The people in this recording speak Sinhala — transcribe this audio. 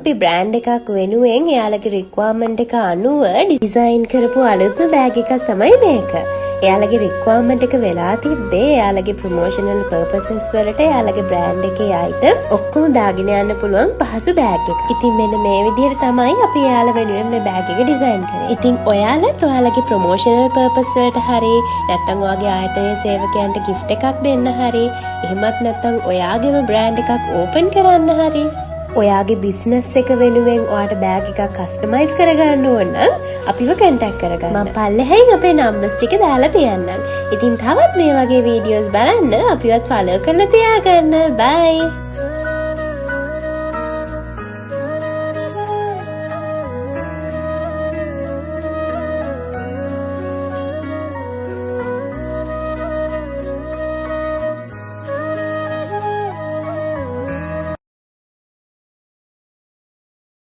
අපි බ්‍රෑන්ඩ් එකක් වෙනුවෙන් එයාලගේ රික්වයර්මන්ට් එක අනුව ඩිසයින් කරපු අලුත්ම බෑග් එකක් තමයි මේක. එයාලගේ රික්වයර්මන්ට් එක වෙලා තිබ්බේ එයාලගේ ප්‍රොමෝෂනල් පර්පසස් වලට එයාලගේ බ්‍රෑන්ඩ් එකේ අයිටම්ස් ඔක්කොම දාගෙන යන්න පුළුවන් පහසු බෑග් එකක්. ඉතින් මෙන්න මේ විදිහට තමයි අපි එයාලා වෙනුවෙන් මේ බෑග් එක ඩිසයින් කරේ. ඉතින් ඔයාලත් ඔයාලගේ ප්‍රොමෝෂනල් පර්පස් වලට හරි නැත්නම් ඔයාගේ ආයතනයේ සේවකයන්ට gift එකක් දෙන්න හරි එහෙමත් නැත්නම් ඔයාගේම බ්‍රෑන්ඩ් එකක් ඕපන් කරන්න හරි ඔයාගේ බිස්නස් එක වෙනුවෙන් ඔයාට බෑග් එකක් කස්ටමයිස් කරගන්න ඕන නම් අපිව කන්ටැක්ට් කරගන්න. මම පල්ලෙහායින් අපේ නම්බර්ස් ටික දාලා තියන්නම්. ඉතින් තවත් මේ වගේ වීඩියෝස් බලන්න අපිවත් ෆලෝ කරලා තියාගන්න. බයි.